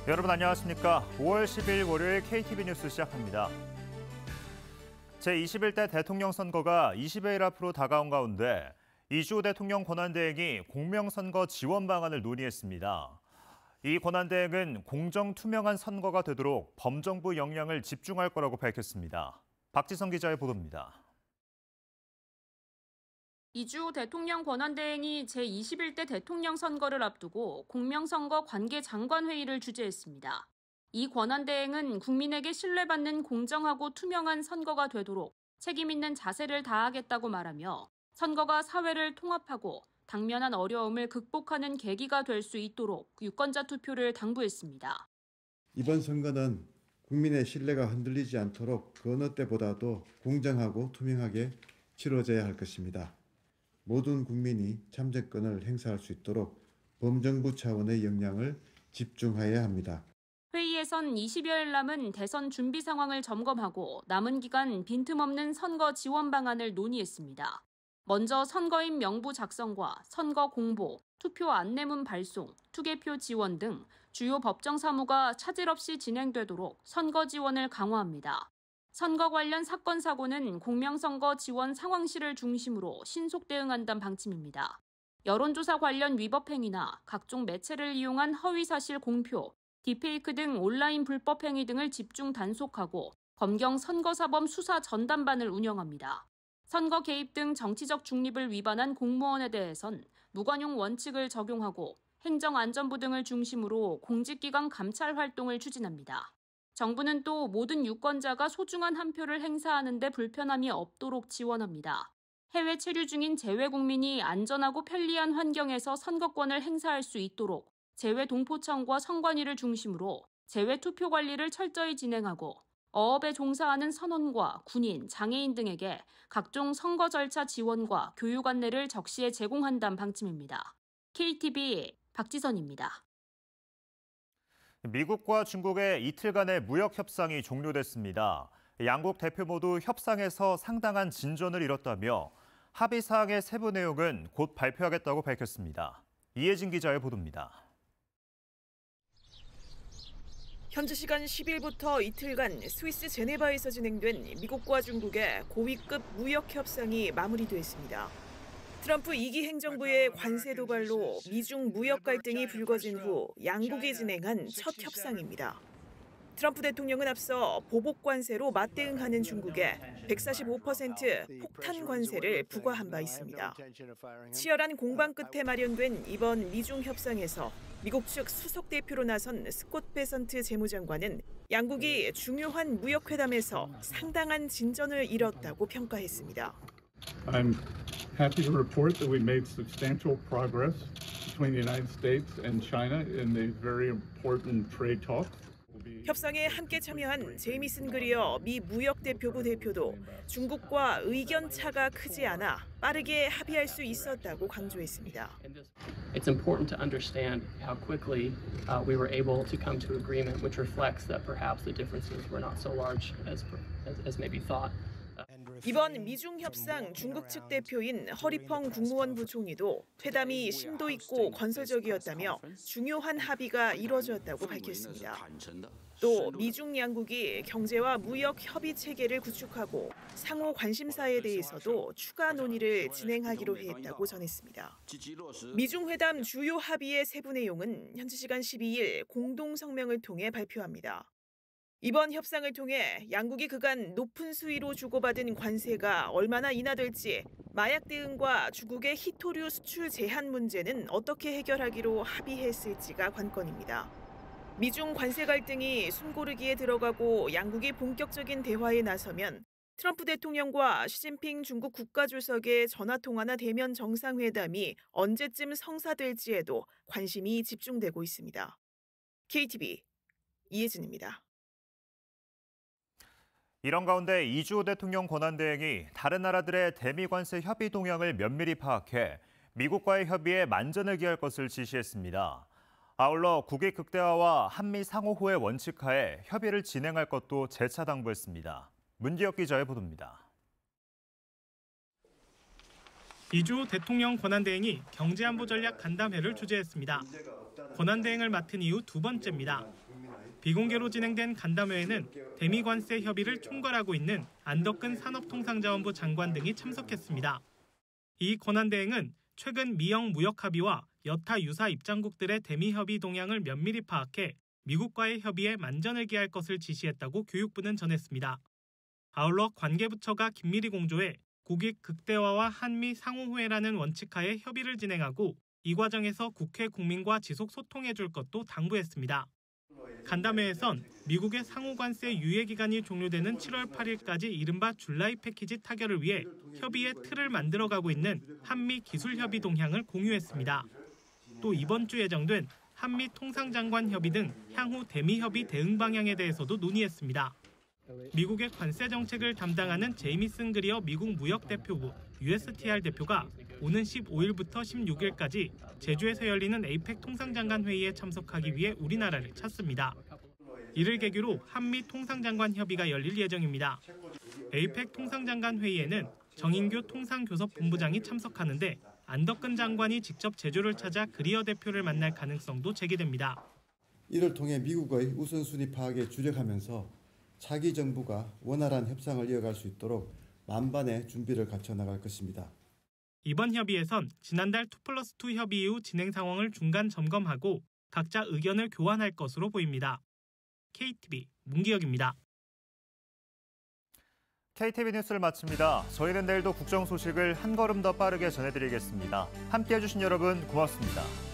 여러분 안녕하십니까? 5월 10일 월요일 KTV 뉴스 시작합니다. 제21대 대통령 선거가 20여일 앞으로 다가온 가운데 이주호 대통령 권한대행이 공명선거 지원 방안을 논의했습니다. 이 권한대행은 공정 투명한 선거가 되도록 범정부 역량을 집중할 거라고 밝혔습니다. 박지성 기자의 보도입니다. 이주호 대통령 권한대행이 제21대 대통령 선거를 앞두고 공명선거 관계장관회의를 주재했습니다. 이 권한대행은 국민에게 신뢰받는 공정하고 투명한 선거가 되도록 책임 있는 자세를 다하겠다고 말하며 선거가 사회를 통합하고 당면한 어려움을 극복하는 계기가 될 수 있도록 유권자 투표를 당부했습니다. 이번 선거는 국민의 신뢰가 흔들리지 않도록 그 어느 때보다도 공정하고 투명하게 치러져야 할 것입니다. 모든 국민이 참정권을 행사할 수 있도록 범정부 차원의 역량을 집중해야 합니다. 회의에선 20여일 남은 대선 준비 상황을 점검하고 남은 기간 빈틈없는 선거 지원 방안을 논의했습니다. 먼저 선거인 명부 작성과 선거 공보, 투표 안내문 발송, 투개표 지원 등 주요 법정 사무가 차질 없이 진행되도록 선거 지원을 강화합니다. 선거 관련 사건 사고는 공명선거 지원 상황실을 중심으로 신속 대응한다는 방침입니다. 여론조사 관련 위법 행위나 각종 매체를 이용한 허위사실 공표, 딥페이크 등 온라인 불법 행위 등을 집중 단속하고 검경 선거사범 수사 전담반을 운영합니다. 선거 개입 등 정치적 중립을 위반한 공무원에 대해선 무관용 원칙을 적용하고 행정안전부 등을 중심으로 공직기관 감찰 활동을 추진합니다. 정부는 또 모든 유권자가 소중한 한 표를 행사하는 데 불편함이 없도록 지원합니다. 해외 체류 중인 재외국민이 안전하고 편리한 환경에서 선거권을 행사할 수 있도록 재외동포청과 선관위를 중심으로 재외투표 관리를 철저히 진행하고 어업에 종사하는 선원과 군인, 장애인 등에게 각종 선거 절차 지원과 교육 안내를 적시에 제공한다는 방침입니다. KTV 박지선입니다. 미국과 중국의 이틀간의 무역 협상이 종료됐습니다. 양국 대표 모두 협상에서 상당한 진전을 이뤘다며 합의 사항의 세부 내용은 곧 발표하겠다고 밝혔습니다. 이혜진 기자의 보도입니다. 현지 시간 10일부터 이틀간 스위스 제네바에서 진행된 미국과 중국의 고위급 무역 협상이 마무리됐습니다. 트럼프 2기 행정부의 관세 도발로 미중 무역 갈등이 불거진 후 양국이 진행한 첫 협상입니다. 트럼프 대통령은 앞서 보복 관세로 맞대응하는 중국에 145% 폭탄 관세를 부과한 바 있습니다. 치열한 공방 끝에 마련된 이번 미중 협상에서 미국 측 수석 대표로 나선 스콧 베선트 재무장관은 양국이 중요한 무역 회담에서 상당한 진전을 이뤘다고 평가했습니다. I'm happy to report that we made substantial progress between the United States and China in the very important trade talks. 협상에 함께 참여한 제이미슨 그리어 미 무역대표부 대표도 중국과 의견 차가 크지 않아 빠르게 합의할 수 있었다고 강조했습니다. It's important to understand how quickly we were able to come to agreement, which reflects that perhaps the differences were not so large as maybe thought. 이번 미중 협상 중국 측 대표인 허리펑 국무원 부총리도 회담이 심도 있고 건설적이었다며 중요한 합의가 이뤄졌다고 밝혔습니다. 또 미중 양국이 경제와 무역 협의 체계를 구축하고 상호 관심사에 대해서도 추가 논의를 진행하기로 했다고 전했습니다. 미중 회담 주요 합의의 세부 내용은 현지 시간 12일 공동 성명을 통해 발표합니다. 이번 협상을 통해 양국이 그간 높은 수위로 주고받은 관세가 얼마나 인하될지, 마약 대응과 중국의 희토류 수출 제한 문제는 어떻게 해결하기로 합의했을지가 관건입니다. 미중 관세 갈등이 숨고르기에 들어가고 양국이 본격적인 대화에 나서면 트럼프 대통령과 시진핑 중국 국가주석의 전화통화나 대면 정상회담이 언제쯤 성사될지에도 관심이 집중되고 있습니다. KTV 이혜진입니다. 이런 가운데 이주호 대통령 권한대행이 다른 나라들의 대미 관세 협의 동향을 면밀히 파악해 미국과의 협의에 만전을 기할 것을 지시했습니다. 아울러 국익 극대화와 한미 상호호의 원칙하에 협의를 진행할 것도 재차 당부했습니다. 문기혁 기자의 보도입니다. 이주호 대통령 권한대행이 경제안보 전략 간담회를 주재했습니다. 권한대행을 맡은 이후 두 번째입니다. 비공개로 진행된 간담회에는 대미 관세 협의를 총괄하고 있는 안덕근 산업통상자원부 장관 등이 참석했습니다. 이 권한대행은 최근 미영 무역 합의와 여타 유사 입장국들의 대미 협의 동향을 면밀히 파악해 미국과의 협의에 만전을 기할 것을 지시했다고 교육부는 전했습니다. 아울러 관계부처가 긴밀히 공조해 국익 극대화와 한미 상호회라는 원칙하에 협의를 진행하고 이 과정에서 국회 국민과 지속 소통해 줄 것도 당부했습니다. 간담회에선 미국의 상호관세 유예 기간이 종료되는 7월 8일까지 이른바 줄라이 패키지 타결을 위해 협의의 틀을 만들어가고 있는 한미 기술협의 동향을 공유했습니다. 또 이번 주 예정된 한미 통상장관 협의 등 향후 대미 협의 대응 방향에 대해서도 논의했습니다. 미국의 관세 정책을 담당하는 제이미슨 그리어 미국 무역대표부 USTR 대표가 오는 15일부터 16일까지 제주에서 열리는 에이펙 통상장관 회의에 참석하기 위해 우리나라를 찾습니다. 이를 계기로 한미 통상장관 협의가 열릴 예정입니다. 에이펙 통상장관 회의에는 정인규 통상교섭본부장이 참석하는데 안덕근 장관이 직접 제주를 찾아 그리어 대표를 만날 가능성도 제기됩니다. 이를 통해 미국의 우선순위 파악에 주력하면서 차기 정부가 원활한 협상을 이어갈 수 있도록 만반의 준비를 갖춰 나갈 것입니다. 이번 협의에선 지난달 2+2 협의 이후 진행 상황을 중간 점검하고 각자 의견을 교환할 것으로 보입니다. KTV 문기혁입니다. KTV 뉴스를 마칩니다. 저희는 내일도 국정 소식을 한 걸음 더 빠르게 전해드리겠습니다. 함께해 주신 여러분 고맙습니다.